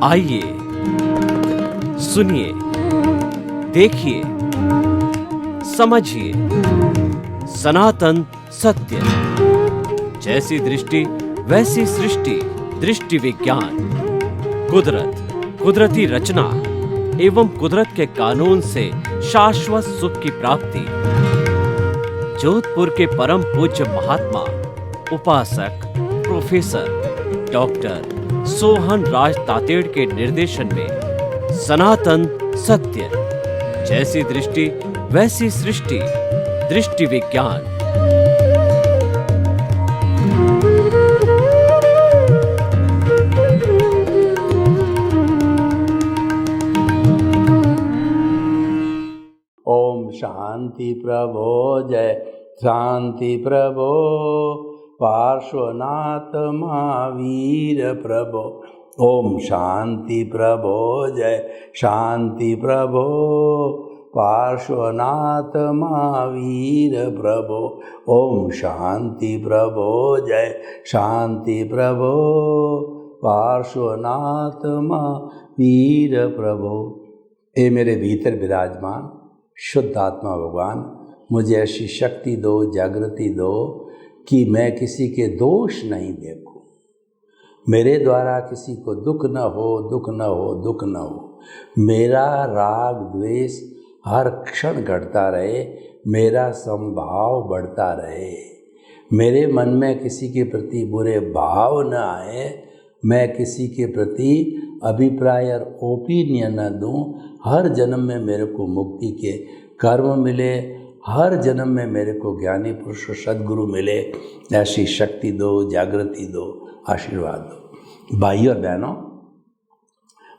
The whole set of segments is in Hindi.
आइए सुनिए, देखिए, समझिए सनातन सत्य। जैसी दृष्टि वैसी सृष्टि, दृष्टि विज्ञान। कुदरत, कुदरती रचना एवं कुदरत के कानून से शाश्वत सुख की प्राप्ति। जोधपुर के परम पूज्य महात्मा उपासक प्रोफेसर डॉक्टर सोहन राज तातेड़ के निर्देशन में सनातन सत्य। जैसी दृष्टि वैसी सृष्टि, दृष्टि विज्ञान। ओम शांति प्रभो, जय शांति प्रभो, पार्श्वनाथ महावीर प्रभो। ओम शांति प्रभो, जय शांति प्रभो, पार्श्वनाथ महावीर प्रभो। ओम शांति प्रभो, जय शांति प्रभो, पार्श्वनाथ महावीर प्रभो। ए मेरे भीतर विराजमान शुद्ध आत्मा भगवान, मुझे ऐसी शक्ति दो, जागृति दो कि मैं किसी के दोष नहीं देखूं। मेरे द्वारा किसी को दुख न हो, दुख न हो, दुख न हो। मेरा राग द्वेष हर क्षण घटता रहे, मेरा समभाव बढ़ता रहे। मेरे मन में किसी के प्रति बुरे भाव न आए, मैं किसी के प्रति अभिप्राय और ओपिनियन न दूं। हर जन्म में मेरे को मुक्ति के कर्म मिले, हर जन्म में मेरे को ज्ञानी पुरुष सद्गुरु मिले। ऐसी शक्ति दो, जागृति दो, आशीर्वाद दो। भाइयों और बहनों,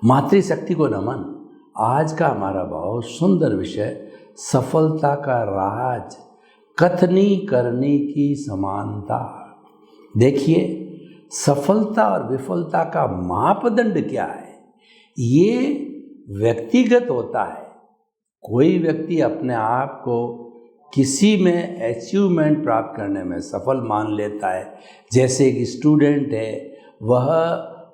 मातृशक्ति को नमन। आज का हमारा बहुत सुंदर विषय सफलता का राज, कथनी करनी की समानता। देखिए, सफलता और विफलता का मापदंड क्या है? ये व्यक्तिगत होता है। कोई व्यक्ति अपने आप को किसी में अचीवमेंट प्राप्त करने में सफल मान लेता है। जैसे एक स्टूडेंट है, वह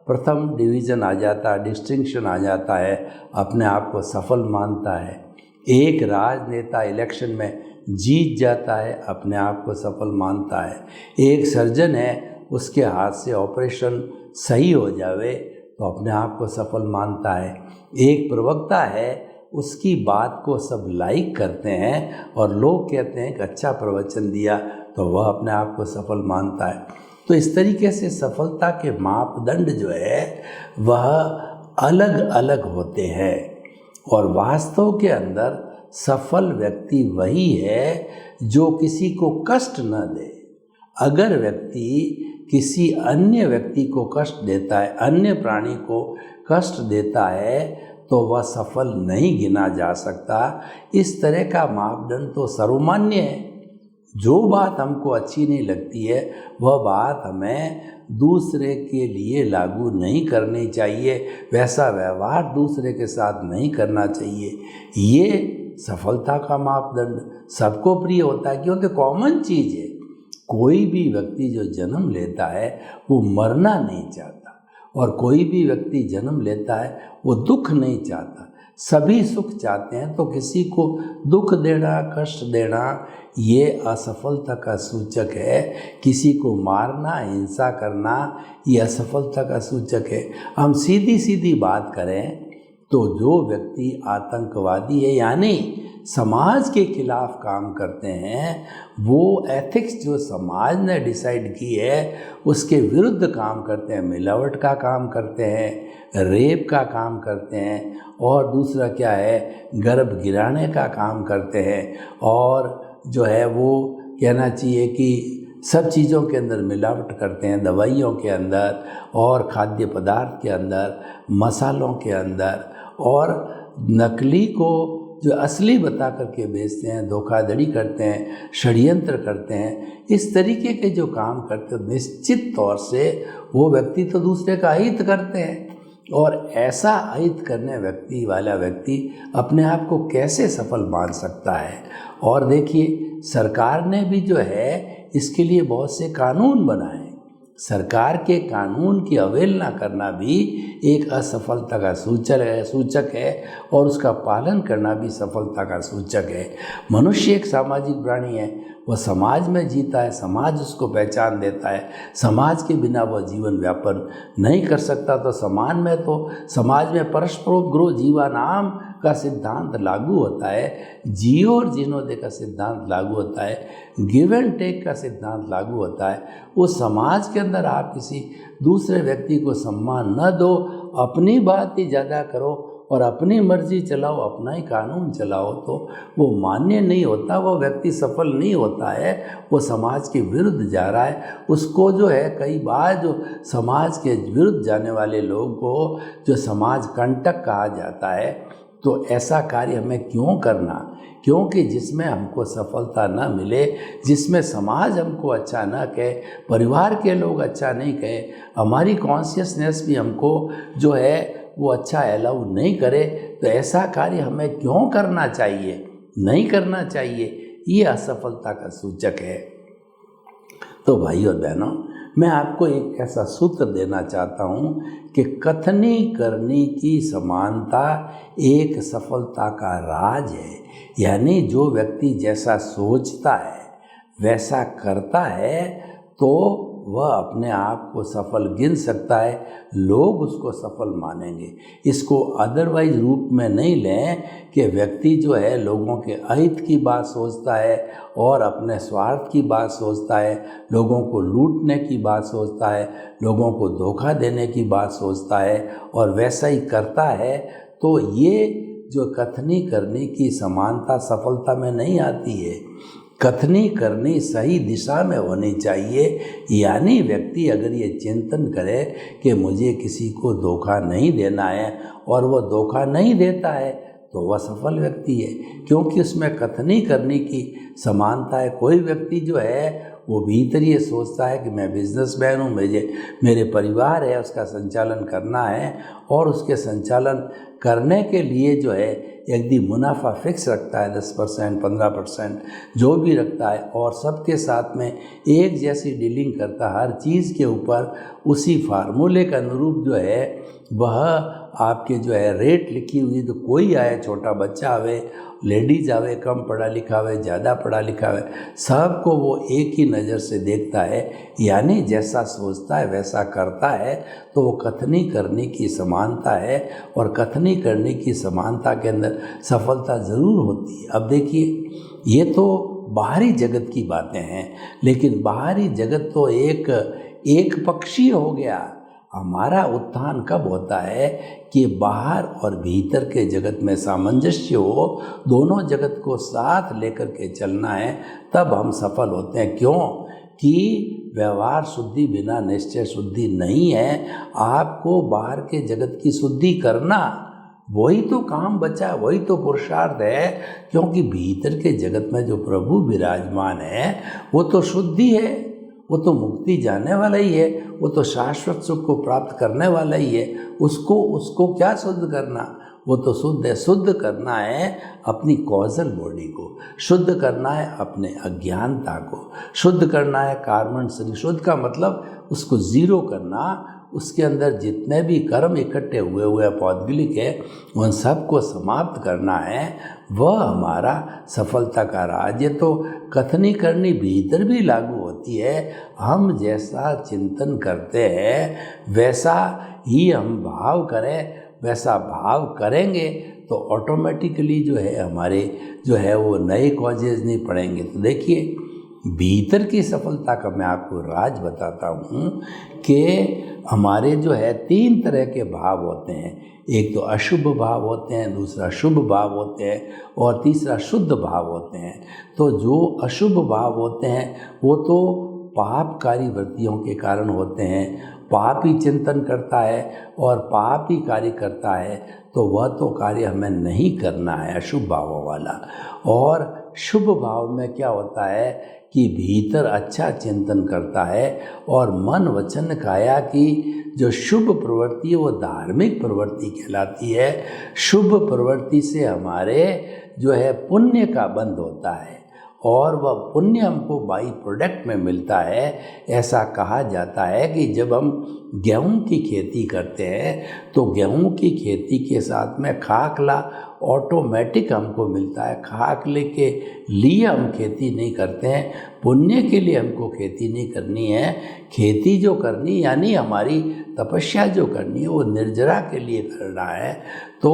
प्रथम डिवीज़न आ जाता है, डिस्टिंक्शन आ जाता है, अपने आप को सफल मानता है। एक राजनेता इलेक्शन में जीत जाता है, अपने आप को सफल मानता है। एक सर्जन है, उसके हाथ से ऑपरेशन सही हो जावे तो अपने आप को सफल मानता है। एक प्रवक्ता है, उसकी बात को सब लाइक करते हैं और लोग कहते हैं कि अच्छा प्रवचन दिया, तो वह अपने आप को सफल मानता है। तो इस तरीके से सफलता के मापदंड जो है वह अलग अलग होते हैं। और वास्तव के अंदर सफल व्यक्ति वही है जो किसी को कष्ट न दे। अगर व्यक्ति किसी अन्य व्यक्ति को कष्ट देता है, अन्य प्राणी को कष्ट देता है, तो वह सफल नहीं गिना जा सकता। इस तरह का मापदंड तो सर्वमान्य है। जो बात हमको अच्छी नहीं लगती है, वह बात हमें दूसरे के लिए लागू नहीं करनी चाहिए, वैसा व्यवहार दूसरे के साथ नहीं करना चाहिए। ये सफलता का मापदंड सबको प्रिय होता है, क्योंकि कॉमन चीज़ है। कोई भी व्यक्ति जो जन्म लेता है वो मरना नहीं चाहता, और कोई भी व्यक्ति जन्म लेता है वो दुख नहीं चाहता। सभी सुख चाहते हैं। तो किसी को दुख देना, कष्ट देना, ये असफलता का सूचक है। किसी को मारना, हिंसा करना, ये असफलता का सूचक है। हम सीधी सीधी बात करें तो जो व्यक्ति आतंकवादी है, यानी समाज के खिलाफ काम करते हैं, वो एथिक्स जो समाज ने डिसाइड की है उसके विरुद्ध काम करते हैं। मिलावट का काम करते हैं, रेप का काम करते हैं, और दूसरा क्या है, गर्भ गिराने का काम करते हैं। और जो है वो कहना चाहिए कि सब चीज़ों के अंदर मिलावट करते हैं, दवाइयों के अंदर और खाद्य पदार्थ के अंदर, मसालों के अंदर, और नकली को जो असली बता करके बेचते हैं, धोखाधड़ी करते हैं, षड्यंत्र करते हैं। इस तरीके के जो काम करते हैं, निश्चित तौर से वो व्यक्ति तो दूसरे का हित करते हैं। और ऐसा हित करने वाला व्यक्ति अपने आप को कैसे सफल मान सकता है? और देखिए, सरकार ने भी जो है इसके लिए बहुत से कानून बनाए। सरकार के कानून की अवहेलना करना भी एक असफलता का सूचक है और उसका पालन करना भी सफलता का सूचक है। मनुष्य एक सामाजिक प्राणी है, वह समाज में जीता है, समाज उसको पहचान देता है। समाज के बिना वह जीवन व्यापन नहीं कर सकता। तो समाज में परस्परोपग्रो जीवानाम का सिद्धांत लागू होता है, जियो और जीनो दे का सिद्धांत लागू होता है, गिव एंड टेक का सिद्धांत लागू होता है। उस समाज के अंदर आप किसी दूसरे व्यक्ति को सम्मान न दो, अपनी बात ही ज़्यादा करो और अपनी मर्जी चलाओ, अपना ही कानून चलाओ, तो वो मान्य नहीं होता, वो व्यक्ति सफल नहीं होता है, वो समाज के विरुद्ध जा रहा है। उसको जो है कई बार जो समाज के विरुद्ध जाने वाले लोगों को जो समाज कंटक कहा जाता है। तो ऐसा कार्य हमें क्यों करना? क्योंकि जिसमें हमको सफलता न मिले, जिसमें समाज हमको अच्छा न कहे, परिवार के लोग अच्छा नहीं कहे, हमारी कॉन्शियसनेस भी हमको जो है वो अच्छा अलाउ नहीं करे, तो ऐसा कार्य हमें क्यों करना चाहिए? नहीं करना चाहिए। ये असफलता का सूचक है। तो भाइयों और बहनों, मैं आपको एक ऐसा सूत्र देना चाहता हूँ कि कथनी करनी की समानता एक सफलता का राज है। यानी जो व्यक्ति जैसा सोचता है वैसा करता है तो वह अपने आप को सफल गिन सकता है, लोग उसको सफल मानेंगे। इसको अदरवाइज रूप में नहीं लें कि व्यक्ति जो है लोगों के अहित की बात सोचता है और अपने स्वार्थ की बात सोचता है, लोगों को लूटने की बात सोचता है, लोगों को धोखा देने की बात सोचता है और वैसा ही करता है। तो ये जो कथनी करने की समानता सफलता में नहीं आती है। कथनी करनी सही दिशा में होनी चाहिए। यानी व्यक्ति अगर ये चिंतन करे कि मुझे किसी को धोखा नहीं देना है और वह धोखा नहीं देता है तो वह सफल व्यक्ति है, क्योंकि उसमें कथनी करने की समानता है। कोई व्यक्ति जो है वो भीतर ये सोचता है कि मैं बिजनेसमैन हूँ, मेरे परिवार है, उसका संचालन करना है और उसके संचालन करने के लिए जो है यदि मुनाफा फिक्स रखता है 10%, 15% जो भी रखता है और सबके साथ में एक जैसी डीलिंग करता है, हर चीज़ के ऊपर उसी फार्मूले के अनुरूप जो है वह आपके जो है रेट लिखी हुई, तो कोई आए, छोटा बच्चा आवे, लेडीज आवे, कम पढ़ा लिखा हुआ, ज़्यादा पढ़ा लिखा हुआ, सबको वो एक ही नज़र से देखता है। यानी जैसा सोचता है वैसा करता है, तो वो कथनी करने की समानता है और कथनी करने की समानता के अंदर सफलता ज़रूर होती है। अब देखिए, ये तो बाहरी जगत की बातें हैं, लेकिन बाहरी जगत तो एक पक्षीय हो गया। हमारा उत्थान कब होता है कि बाहर और भीतर के जगत में सामंजस्य हो, दोनों जगत को साथ लेकर के चलना है, तब हम सफल होते हैं। क्यों? कि व्यवहार शुद्धि बिना निश्चय शुद्धि नहीं है। आपको बाहर के जगत की शुद्धि करना, वही तो काम बचा, वही तो पुरुषार्थ है। क्योंकि भीतर के जगत में जो प्रभु विराजमान है वो तो शुद्धि है, वो तो मुक्ति जाने वाला ही है, वो तो शाश्वत सुख को प्राप्त करने वाला ही है। उसको क्या शुद्ध करना? वो तो शुद्ध है। शुद्ध करना है अपनी कॉजल बॉडी को, शुद्ध करना है अपने अज्ञानता को, शुद्ध करना है कार्बन शरीर। शुद्ध का मतलब उसको ज़ीरो करना, उसके अंदर जितने भी कर्म इकट्ठे हुए पौद्गलिक है उन सबको समाप्त करना है। वह हमारा सफलता का राज है। तो कथनी करनी भीतर भी लागू होती है। हम जैसा चिंतन करते हैं वैसा ही हम भाव करें, वैसा भाव करेंगे तो ऑटोमेटिकली जो है हमारे जो है वो नए कॉजेज नहीं पड़ेंगे। तो देखिए, भीतर की सफलता का मैं आपको राज बताता हूँ कि हमारे जो है 3 तरह के भाव होते हैं। एक तो अशुभ भाव होते हैं, दूसरा शुभ भाव होते हैं और तीसरा शुद्ध भाव होते हैं। तो जो अशुभ भाव होते हैं वो तो पापकारी वृत्तियों के कारण होते हैं। पाप ही चिंतन करता है और पाप ही कार्य करता है, तो वह तो कार्य हमें नहीं करना है, अशुभ भावों वाला। और शुभ भाव में क्या होता है कि भीतर अच्छा चिंतन करता है और मन वचन काया की जो शुभ प्रवृत्ति है वो धार्मिक प्रवृत्ति कहलाती है। शुभ प्रवृत्ति से हमारे जो है पुण्य का बंध होता है और वह पुण्य हमको बाई प्रोडक्ट में मिलता है। ऐसा कहा जाता है कि जब हम गेहूं की खेती करते हैं तो गेहूं की खेती के साथ में खाकला ऑटोमेटिक हमको मिलता है। खाकले के लिए हम खेती नहीं करते हैं, पुण्य के लिए हमको खेती नहीं करनी है। खेती जो करनी यानी हमारी तपस्या जो करनी है वो निर्जरा के लिए करना है, तो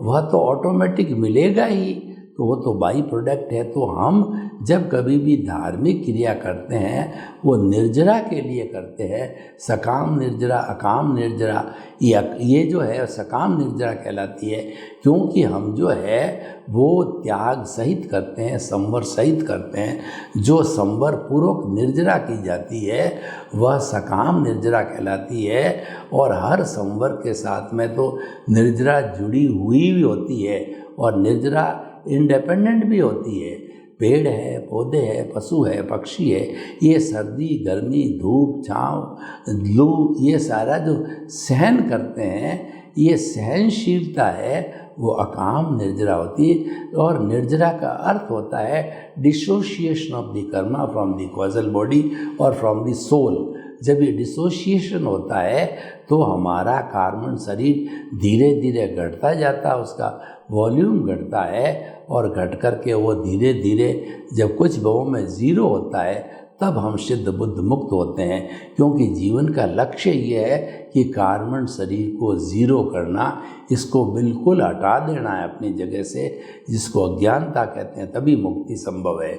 वह तो ऑटोमेटिक मिलेगा ही, तो वो तो बाई प्रोडक्ट है। तो हम जब कभी भी धार्मिक क्रिया करते हैं वो निर्जरा के लिए करते हैं। सकाम निर्जरा, अकाम निर्जरा, ये जो है सकाम निर्जरा कहलाती है, क्योंकि हम जो है वो त्याग सहित करते हैं, संवर सहित करते हैं। जो संवर पूर्वक निर्जरा की जाती है वह सकाम निर्जरा कहलाती है। और हर संवर के साथ में तो निर्जरा जुड़ी हुई भी होती है और निर्जरा इंडिपेंडेंट भी होती है। पेड़ है, पौधे है, पशु है, पक्षी है, ये सर्दी गर्मी धूप छाँव लू ये सारा जो सहन करते हैं, ये सहनशीलता है, वो अकाम निर्जरा होती है। और निर्जरा का अर्थ होता है dissociation of the Karma from the causal body और फ्रॉम द सोल। जब ये डिसोसिएशन होता है तो हमारा कार्बन शरीर धीरे धीरे घटता जाता है, उसका वॉल्यूम घटता है और घट कर के वो धीरे धीरे जब कुछ भावों में ज़ीरो होता है तब हम सिद्ध बुद्ध मुक्त होते हैं। क्योंकि जीवन का लक्ष्य ये है कि कार्बन शरीर को ज़ीरो करना, इसको बिल्कुल हटा देना है अपनी जगह से, जिसको अज्ञानता कहते हैं, तभी मुक्ति संभव है।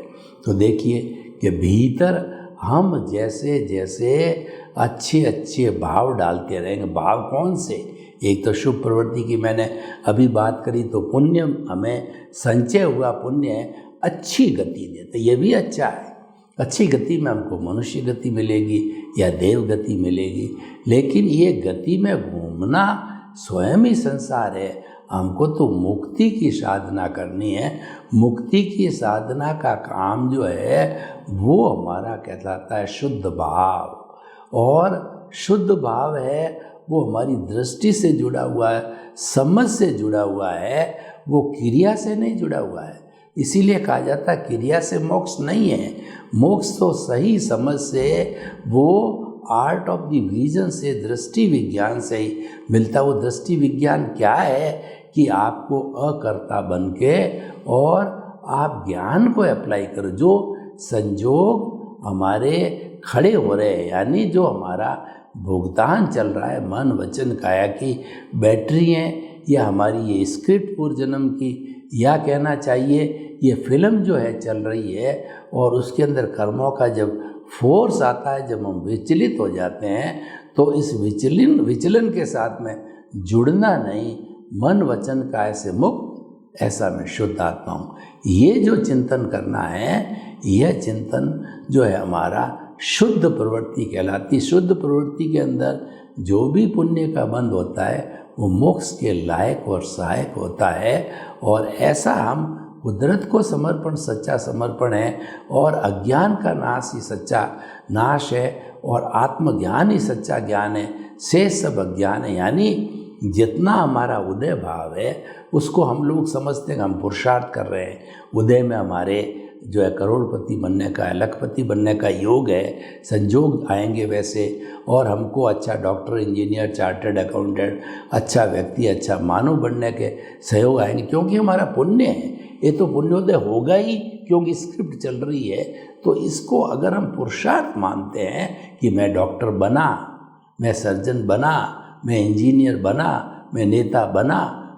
तो देखिए कि भीतर हम जैसे जैसे अच्छे अच्छे भाव डालते रहेंगे। भाव कौन से? एक तो शुभ प्रवृत्ति की मैंने अभी बात करी, तो पुण्य हमें संचय हुआ पुण्य अच्छी गति देते, ये भी अच्छा है। अच्छी गति में हमको मनुष्य गति मिलेगी या देव गति मिलेगी, लेकिन ये गति में घूमना स्वयं ही संसार है। हमको तो मुक्ति की साधना करनी है। मुक्ति की साधना का काम जो है वो हमारा कहलाता है शुद्ध भाव। और शुद्ध भाव है वो हमारी दृष्टि से जुड़ा हुआ है, समझ से जुड़ा हुआ है, वो क्रिया से नहीं जुड़ा हुआ है। इसीलिए कहा जाता है क्रिया से मोक्ष नहीं है। मोक्ष तो सही समझ से, वो आर्ट ऑफ द विजन से, दृष्टि विज्ञान से ही मिलता। वो दृष्टि विज्ञान क्या है कि आपको अकर्ता बन के और आप ज्ञान को अप्लाई करो। जो संजोग हमारे खड़े हो रहे हैं, यानी जो हमारा भुगतान चल रहा है, मन वचन काया की बैटरी हैं, या हमारी ये स्क्रिप्ट पूर्व जन्म की, या कहना चाहिए ये फिल्म जो है चल रही है, और उसके अंदर कर्मों का जब फोर्स आता है, जब हम विचलित हो जाते हैं, तो इस विचलन के साथ में जुड़ना नहीं, मन वचन काय से मुक्त, ऐसा मैं शुद्ध आत्मा हूँ। ये जो चिंतन करना है, यह चिंतन जो है हमारा शुद्ध प्रवृत्ति कहलाती। शुद्ध प्रवृत्ति के अंदर जो भी पुण्य का बंध होता है वो मोक्ष के लायक और सहायक होता है। और ऐसा हम कुदरत को समर्पण सच्चा समर्पण है, और अज्ञान का नाश ही सच्चा नाश है, और आत्मज्ञान ही सच्चा ज्ञान है। शेष सब अज्ञान है। यानी जितना हमारा उदय भाव है उसको हम लोग समझते हैं हम पुरुषार्थ कर रहे हैं। उदय में हमारे जो है करोड़पति बनने का, लखपति बनने का योग है, संजोग आएंगे वैसे, और हमको अच्छा डॉक्टर, इंजीनियर, चार्टर्ड अकाउंटेंट, अच्छा व्यक्ति, अच्छा मानव बनने के सहयोग आएंगे, क्योंकि हमारा पुण्य है। ये तो पुण्योदय होगा ही, क्योंकि स्क्रिप्ट चल रही है। तो इसको अगर हम पुरुषार्थ मानते हैं कि मैं डॉक्टर बना, मैं सर्जन बना, मैं इंजीनियर बना, मैं नेता बना,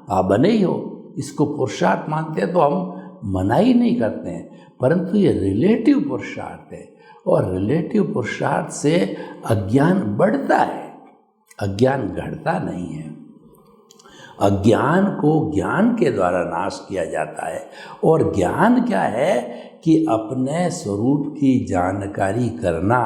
आप बने ही हो, इसको पुरुषार्थ मानते हैं तो हम मनाही नहीं करते हैं। परंतु ये रिलेटिव पुरुषार्थ है, और रिलेटिव पुरुषार्थ से अज्ञान बढ़ता है, अज्ञान घटता नहीं है। अज्ञान को ज्ञान के द्वारा नाश किया जाता है। और ज्ञान क्या है कि अपने स्वरूप की जानकारी करना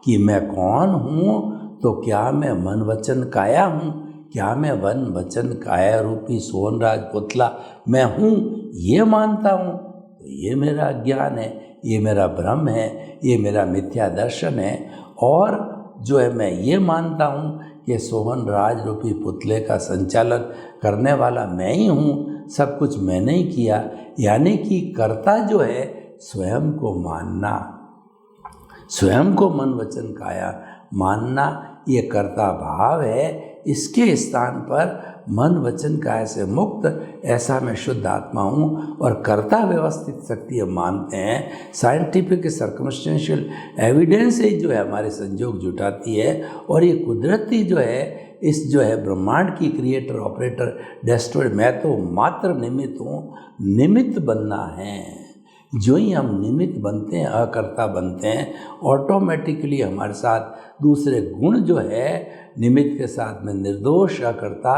कि मैं कौन हूँ, तो क्या मैं मन वचन काया हूँ, क्या मैं वन वचन काया रूपी सोनराज पुतला मैं हूँ, ये मानता हूँ, तो ये मेरा अज्ञान है, ये मेरा भ्रम है, ये मेरा मिथ्या दर्शन है। और जो है मैं ये मानता हूँ कि सोहन राज रूपी पुतले का संचालन करने वाला मैं ही हूँ, सब कुछ मैंने ही किया। यानी कि कर्ता जो है स्वयं को मानना, स्वयं को मन वचन काया मानना, ये कर्ता भाव है। इसके स्थान पर मन वचन काया से मुक्त ऐसा मैं शुद्ध आत्मा हूँ और कर्ता व्यवस्थित शक्ति हम मानते हैं। साइंटिफिक सर्कमस्टेंशियल एविडेंस ही जो है हमारे संजोग जुटाती है और ये कुदरती जो है इस जो है ब्रह्मांड की क्रिएटर ऑपरेटर डेस्ट्रॉयर, मैं तो मात्र निमित्त हूँ। निमित्त बनना है, जो ही हम निमित्त बनते हैं, अकर्ता बनते हैं, ऑटोमेटिकली हमारे साथ दूसरे गुण जो है निमित्त के साथ में निर्दोष अकर्ता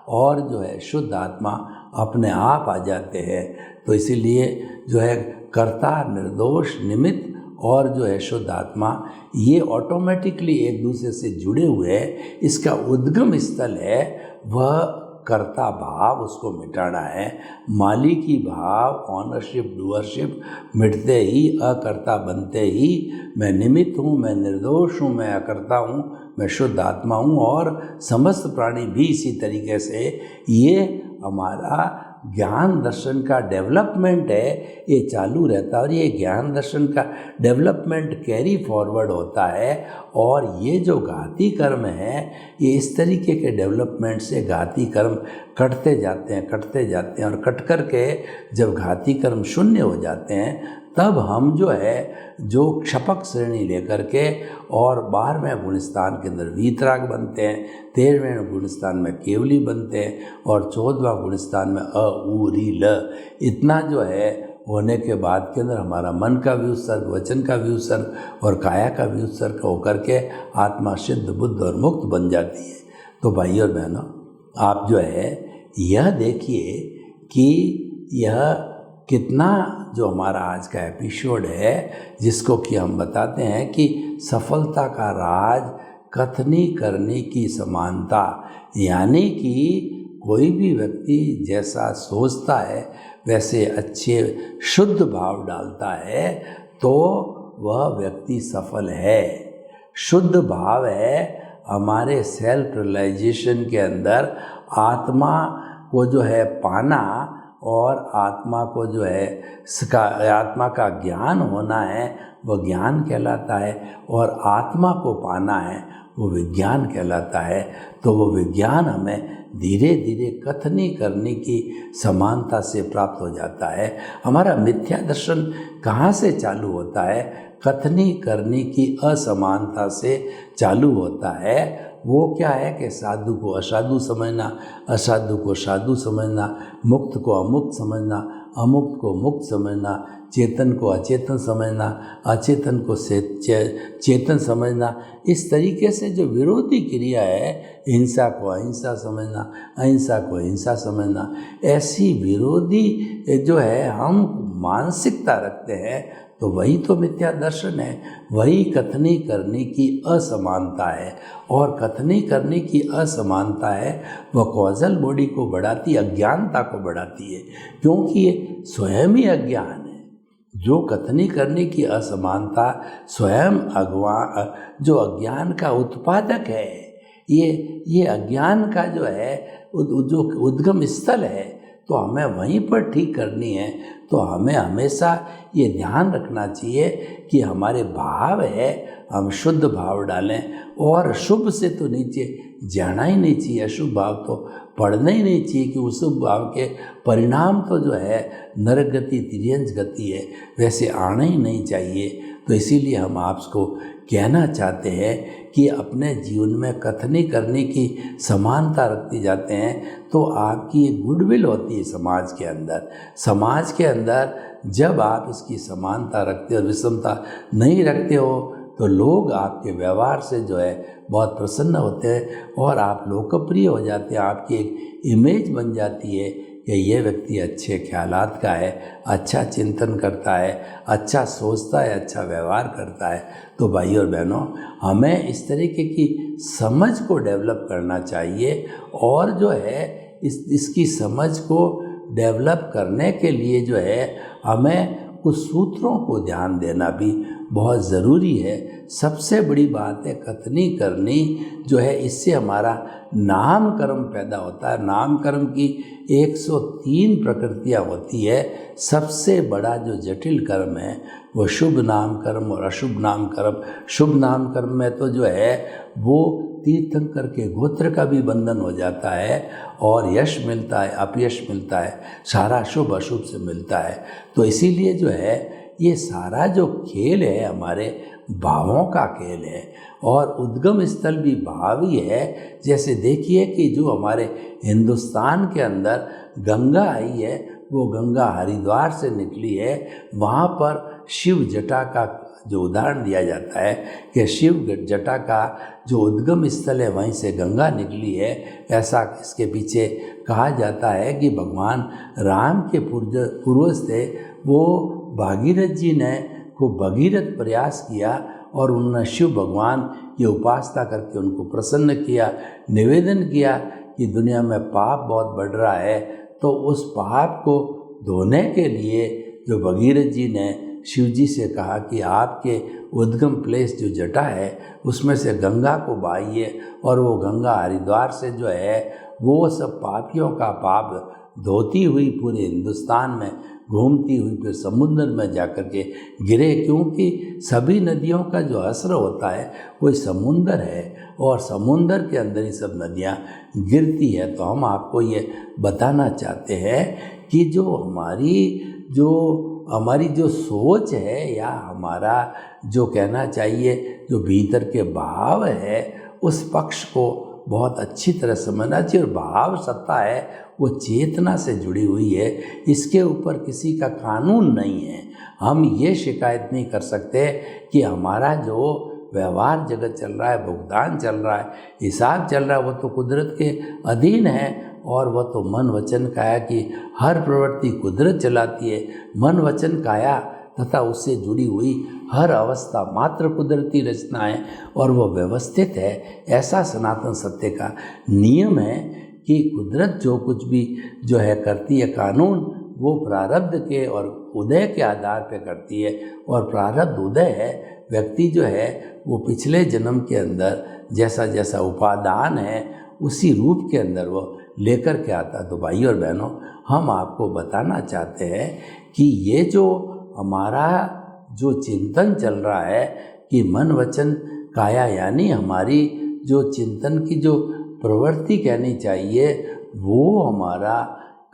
और जो है शुद्ध आत्मा अपने आप आ जाते हैं। तो इसीलिए जो है कर्ता, निर्दोष, निमित्त और जो है शुद्ध आत्मा ये ऑटोमेटिकली एक दूसरे से जुड़े हुए हैं। इसका उद्गम स्थल है वह कर्ता भाव, उसको मिटाना है। मालिकी भाव, ऑनरशिप, डूअरशिप मिटते ही, अकर्ता बनते ही मैं निमित्त हूँ, मैं निर्दोष हूँ, मैं अकर्ता हूँ, मैं शुद्ध आत्मा हूँ और समस्त प्राणी भी इसी तरीके से। ये हमारा ज्ञान दर्शन का डेवलपमेंट है, ये चालू रहता है और ये ज्ञान दर्शन का डेवलपमेंट कैरी फॉरवर्ड होता है। और ये जो घाती कर्म है, ये इस तरीके के डेवलपमेंट से घाती कर्म कटते जाते हैं और कट कर के जब घाती कर्म शून्य हो जाते हैं तब हम जो है जो क्षपक श्रेणी लेकर के और 12वें गुणस्थान के अंदर वीतराग बनते हैं, 13वें गुणस्थान में केवली बनते हैं और 14वां गुणस्थान में अ उ री ल। इतना जो है होने के बाद के अंदर हमारा मन का भी उत्सर्ग, वचन का भी उत्सर्ग और काया का भी उत्सर्ग होकर के आत्मा सिद्ध, बुद्ध और मुक्त बन जाती है। तो भाई और बहनों, आप जो है यह देखिए कि यह कितना जो हमारा आज का एपिसोड है, जिसको कि हम बताते हैं कि सफलता का राज कथनी करने की समानता, यानी कि कोई भी व्यक्ति जैसा सोचता है वैसे अच्छे शुद्ध भाव डालता है तो वह व्यक्ति सफल है। शुद्ध भाव है हमारे सेल्फ रियलाइजेशन के अंदर आत्मा को जो है पाना और आत्मा को जो है आत्मा का ज्ञान होना है, वह ज्ञान कहलाता है और आत्मा को पाना है वो विज्ञान कहलाता है। तो वो विज्ञान हमें धीरे धीरे कथनी करने की समानता से प्राप्त हो जाता है। हमारा मिथ्या दर्शन कहाँ से चालू होता है? कथनी करने की असमानता से चालू होता है। वो क्या है कि साधु को असाधु समझना, असाधु को साधु समझना, मुक्त को अमुक्त समझना, अमुक्त को मुक्त समझना, चेतन को अचेतन समझना, अचेतन को चेतन समझना। इस तरीके से जो विरोधी क्रिया है, हिंसा को अहिंसा समझना, अहिंसा को हिंसा समझना, ऐसी विरोधी जो है हम मानसिकता रखते हैं तो वही तो मिथ्या दर्शन है, वही कथनी करने की असमानता है। और कथनी करने की असमानता है वह कॉजल बॉडी को बढ़ाती, अज्ञानता को बढ़ाती है, क्योंकि ये स्वयं ही अज्ञान है। जो कथनी करने की असमानता स्वयं जो अज्ञान का उत्पादक है, ये अज्ञान का जो है जो उद्गम स्थल है, तो हमें वहीं पर ठीक करनी है। तो हमें हमेशा ये ध्यान रखना चाहिए कि हमारे भाव है हम शुद्ध भाव डालें और शुभ से तो नीचे जाना ही नहीं चाहिए, अशुभ भाव तो पढ़ना ही नहीं चाहिए कि उस शुभ भाव के परिणाम तो जो है नरक गति, तिर्यंच गति है, वैसे आना ही नहीं चाहिए। तो इसीलिए हम आपको कहना चाहते हैं कि अपने जीवन में कथनी करने की समानता रखते जाते हैं तो आपकी एक गुडविल होती है समाज के अंदर। समाज के अंदर जब आप इसकी समानता रखते हो, विषमता नहीं रखते हो, तो लोग आपके व्यवहार से जो है बहुत प्रसन्न होते हैं और आप लोकप्रिय हो जाते हैं। आपकी एक इमेज बन जाती है कि ये व्यक्ति अच्छे ख्यालात का है, अच्छा चिंतन करता है, अच्छा सोचता है, अच्छा व्यवहार करता है। तो भाई और बहनों, हमें इस तरीके की समझ को डेवलप करना चाहिए और जो है इसकी समझ को डेवलप करने के लिए जो है हमें कुछ सूत्रों को ध्यान देना भी बहुत ज़रूरी है। सबसे बड़ी बात है कथनी करनी जो है, इससे हमारा नाम कर्म पैदा होता है। नाम कर्म की 103 प्रकृतियाँ होती है। सबसे बड़ा जो जटिल कर्म है वो शुभ नाम कर्म और अशुभ नाम कर्म। शुभ नाम कर्म में तो जो है वो तीर्थंकर के गोत्र का भी बंधन हो जाता है और यश मिलता है, अपयश मिलता है, सारा शुभ अशुभ से मिलता है। तो इसीलिए जो है ये सारा जो खेल है हमारे भावों का खेल है और उद्गम स्थल भी भाव ही है। जैसे देखिए कि जो हमारे हिंदुस्तान के अंदर गंगा आई है वो गंगा हरिद्वार से निकली है। वहाँ पर शिव जटा का जो उदाहरण दिया जाता है कि शिव जटा का जो उद्गम स्थल है वहीं से गंगा निकली है। ऐसा इसके पीछे कहा जाता है कि भगवान राम के पूर्वज थे, वो भागीरथ जी ने को भगीरथ प्रयास किया और उन्होंने शिव भगवान की उपासना करके उनको प्रसन्न किया, निवेदन किया कि दुनिया में पाप बहुत बढ़ रहा है। तो उस पाप को धोने के लिए जो भगीरथ जी ने शिव जी से कहा कि आपके उद्गम प्लेस जो जटा है उसमें से गंगा को बहाइए, और वो गंगा हरिद्वार से जो है वो सब पापियों का पाप धोती हुई पूरे हिंदुस्तान में घूमती हुई फिर समुद्र में जाकर के गिरे, क्योंकि सभी नदियों का जो असर होता है वो समुंदर है और समुंदर के अंदर ही सब नदियाँ गिरती है। तो हम आपको ये बताना चाहते हैं कि जो हमारी जो सोच है या हमारा जो कहना चाहिए जो भीतर के भाव है उस पक्ष को बहुत अच्छी तरह समझना चाहिए। और भाव सत्ता है वो चेतना से जुड़ी हुई है, इसके ऊपर किसी का कानून नहीं है। हम ये शिकायत नहीं कर सकते कि हमारा जो व्यवहार जगत चल रहा है, भुगतान चल रहा है, हिसाब चल रहा है, वो तो कुदरत के अधीन है और वह तो मन वचन काया की हर प्रवृत्ति कुदरत चलाती है। मन वचन काया तथा उससे जुड़ी हुई हर अवस्था मात्र कुदरती रचना है और वह व्यवस्थित है। ऐसा सनातन सत्य का नियम है कि कुदरत जो कुछ भी जो है करती है, कानून वो प्रारब्ध के और उदय के आधार पर करती है, और प्रारब्ध उदय है। व्यक्ति जो है वो पिछले जन्म के अंदर जैसा जैसा उपादान है उसी रूप के अंदर वो लेकर के आता। तो भाई और बहनों, हम आपको बताना चाहते हैं कि ये जो हमारा जो चिंतन चल रहा है कि मन वचन काया, यानी हमारी जो चिंतन की जो प्रवृत्ति कहनी चाहिए वो हमारा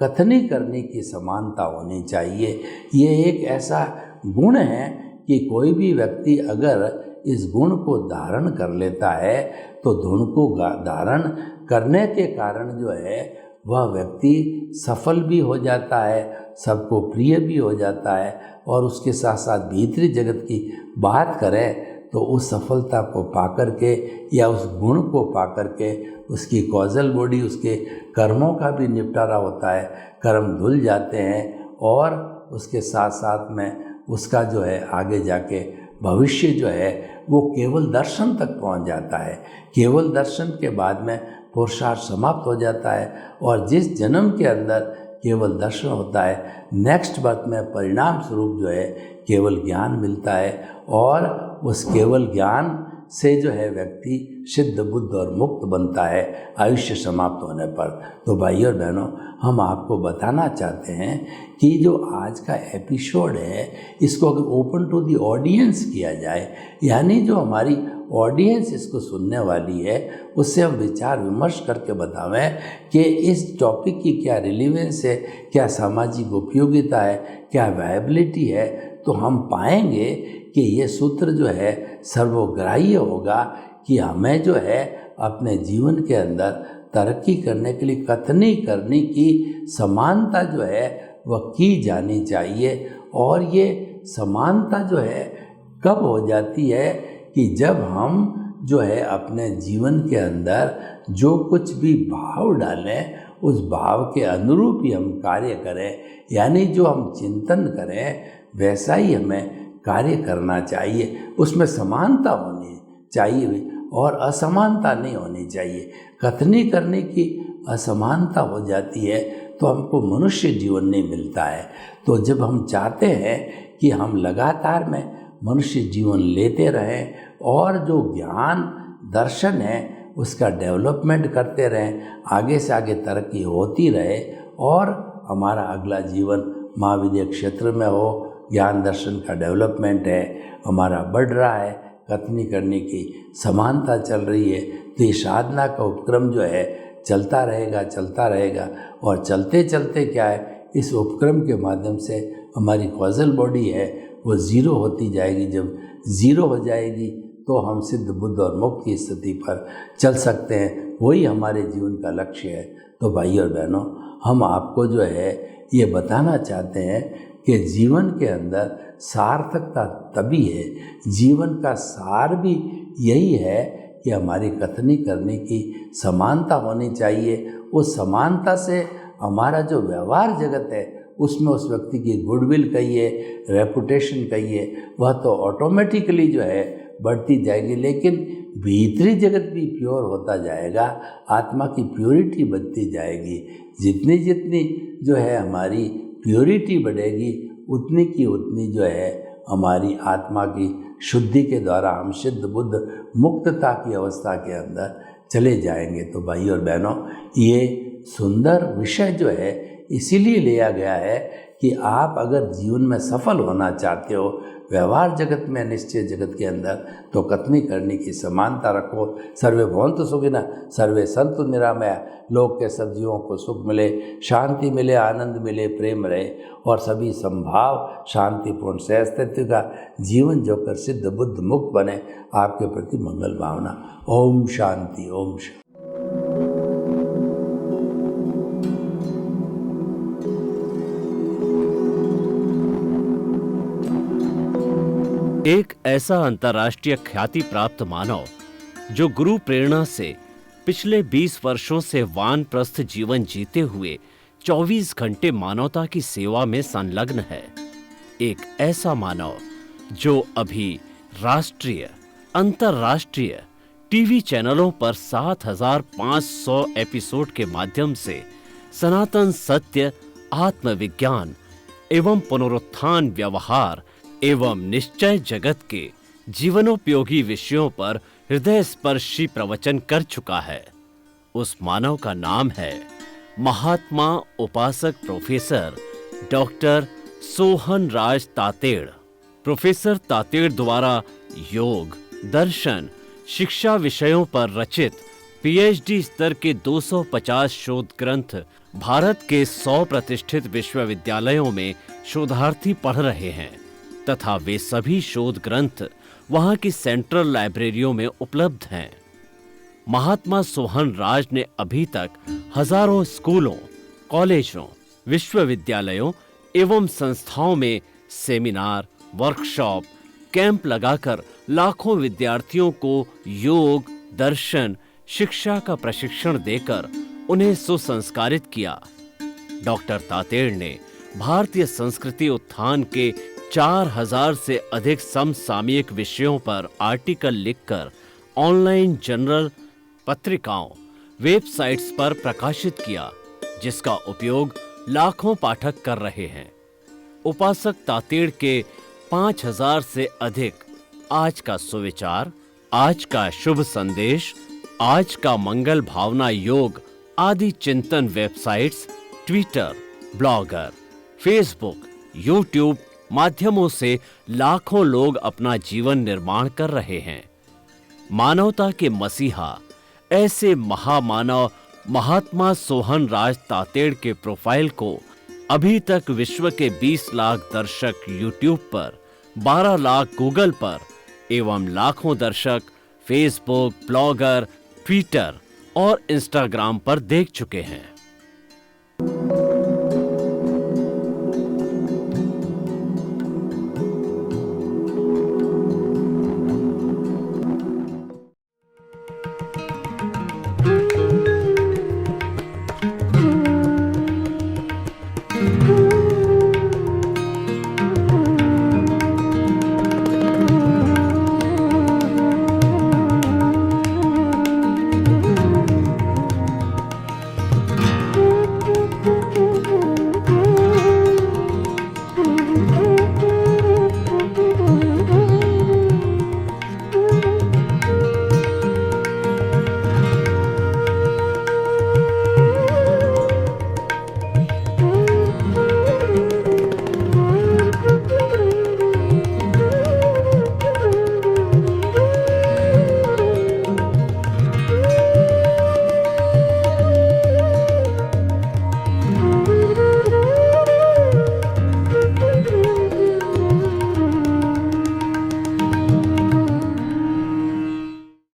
कथनी करने की समानता होनी चाहिए। ये एक ऐसा गुण है कि कोई भी व्यक्ति अगर इस गुण को धारण कर लेता है तो गुण को धारण करने के कारण जो है वह व्यक्ति सफल भी हो जाता है, सबको प्रिय भी हो जाता है, और उसके साथ साथ भीतरी जगत की बात करें तो उस सफलता को पाकर के या उस गुण को पाकर के उसकी कॉजल बॉडी, उसके कर्मों का भी निपटारा होता है, कर्म धुल जाते हैं और उसके साथ साथ में उसका जो है आगे जाके भविष्य जो है वो केवल दर्शन तक पहुंच जाता है। केवल दर्शन के बाद में पुरुषार्थ समाप्त हो जाता है और जिस जन्म के अंदर केवल दर्शन होता है, नेक्स्ट बर्थ में परिणाम स्वरूप जो है केवल ज्ञान मिलता है और उस केवल ज्ञान से जो है व्यक्ति सिद्ध बुद्ध और मुक्त बनता है आयुष्य समाप्त होने पर। तो भाई और बहनों, हम आपको बताना चाहते हैं कि जो आज का एपिसोड है इसको अगर ओपन टू दी ऑडियंस किया जाए, यानी जो हमारी ऑडियंस इसको सुनने वाली है उससे हम विचार विमर्श करके बतावें कि इस टॉपिक की क्या रिलीवेंस है, क्या सामाजिक उपयोगिता है, क्या वायबिलिटी है, तो हम पाएंगे कि ये सूत्र जो है सर्वग्राह्य होगा कि हमें जो है अपने जीवन के अंदर तरक्की करने के लिए कथनी करने की समानता जो है वह की जानी चाहिए। और ये समानता जो है कब हो जाती है कि जब हम जो है अपने जीवन के अंदर जो कुछ भी भाव डालें उस भाव के अनुरूप ही हम कार्य करें, यानी जो हम चिंतन करें वैसा ही हमें कार्य करना चाहिए। उसमें समानता होनी चाहिए और असमानता नहीं होनी चाहिए। कथनी करने की असमानता हो जाती है तो हमको मनुष्य जीवन नहीं मिलता है। तो जब हम चाहते हैं कि हम लगातार में मनुष्य जीवन लेते रहें और जो ज्ञान दर्शन है उसका डेवलपमेंट करते रहें, आगे से आगे तरक्की होती रहे और हमारा अगला जीवन महाविद्या क्षेत्र में हो, ज्ञान दर्शन का डेवलपमेंट है हमारा बढ़ रहा है, कथनी करने की समानता चल रही है, तो ये साधना का उपक्रम जो है चलता रहेगा और चलते चलते क्या है, इस उपक्रम के माध्यम से हमारी कॉजल बॉडी है वो ज़ीरो होती जाएगी। जब ज़ीरो हो जाएगी तो हम सिद्ध बुद्ध और मुक्त की स्थिति पर चल सकते हैं, वही हमारे जीवन का लक्ष्य है। तो भाई और बहनों, हम आपको जो है ये बताना चाहते हैं कि जीवन के अंदर सार्थकता तभी है, जीवन का सार भी यही है कि हमारी कथनी करने की समानता होनी चाहिए। उस समानता से हमारा जो व्यवहार जगत है उसमें उस व्यक्ति की गुडविल कहिए, रेपुटेशन कहिए, वह तो ऑटोमेटिकली जो है बढ़ती जाएगी, लेकिन भीतरी जगत भी प्योर होता जाएगा, आत्मा की प्योरिटी बढ़ती जाएगी। जितनी जितनी जो है हमारी प्योरिटी बढ़ेगी उतनी की उतनी जो है हमारी आत्मा की शुद्धि के द्वारा हम सिद्ध बुद्ध मुक्तता की अवस्था के अंदर चले जाएंगे। तो भाई और बहनों, ये सुंदर विषय जो है इसीलिए लिया गया है कि आप अगर जीवन में सफल होना चाहते हो, व्यवहार जगत में, निश्चय जगत के अंदर, तो कथनी करने की समानता रखो। सर्वे भवन्तु सुखिनः, सर्वे सन्तु निरामया, लोक के सब जीवों को सुख मिले, शांति मिले, आनंद मिले, प्रेम रहे और सभी संभाव शांतिपूर्ण से अस्तित्व का जीवन जोकर सिद्ध बुद्ध मुक्त बने। आपके प्रति मंगल भावना। ओम शांति, ओम शांति। एक ऐसा अंतर्राष्ट्रीय ख्याति प्राप्त मानव जो गुरु प्रेरणा से पिछले 20 वर्षों से वानप्रस्थ जीवन जीते हुए 24 घंटे मानवता की सेवा में संलग्न है। एक ऐसा मानव जो अभी राष्ट्रीय, अंतर्राष्ट्रीय टीवी चैनलों पर 7,500 एपिसोड के माध्यम से सनातन सत्य, आत्मविज्ञान एवं पुनरुत्थान, व्यवहार एवं निश्चय जगत के जीवनोपयोगी विषयों पर हृदय स्पर्शी प्रवचन कर चुका है। उस मानव का नाम है महात्मा उपासक प्रोफेसर डॉक्टर सोहन राज तातेड़। प्रोफेसर तातेड़ द्वारा योग, दर्शन, शिक्षा विषयों पर रचित पीएचडी स्तर के 250 शोध ग्रंथ भारत के 100 प्रतिष्ठित विश्वविद्यालयों में शोधार्थी पढ़ रहे हैं तथा वे सभी शोध ग्रंथ वहां की सेंट्रल लाइब्रेरियों में उपलब्ध हैं। महात्मा सोहन राज ने अभी तक हजारों स्कूलों, कॉलेजों, विश्वविद्यालयों एवं संस्थाओं में सेमिनार, वर्कशॉप, कैंप लगाकर लाखों विद्यार्थियों को योग, दर्शन, शिक्षा का प्रशिक्षण देकर उन्हें सुसंस्कारित किया। डॉक्टर तातेड़ ने भारतीय संस्कृति उत्थान के 4000 से अधिक समसामयिक विषयों पर आर्टिकल लिखकर ऑनलाइन जर्नल, पत्रिकाओं, वेबसाइट्स पर प्रकाशित किया, जिसका उपयोग लाखों पाठक कर रहे हैं। उपासक तातेड़ के 5000 से अधिक आज का सुविचार, आज का शुभ संदेश, आज का मंगल भावना योग आदि चिंतन websites, Twitter, blogger, Facebook, YouTube माध्यमों से लाखों लोग अपना जीवन निर्माण कर रहे हैं। मानवता के मसीहा ऐसे महामानव महात्मा सोहन राज तातेड़ के प्रोफाइल को अभी तक विश्व के 20 लाख दर्शक यूट्यूब पर, 12 लाख गूगल पर एवं लाखों दर्शक फेसबुक, ब्लॉगर, ट्विटर और इंस्टाग्राम पर देख चुके हैं।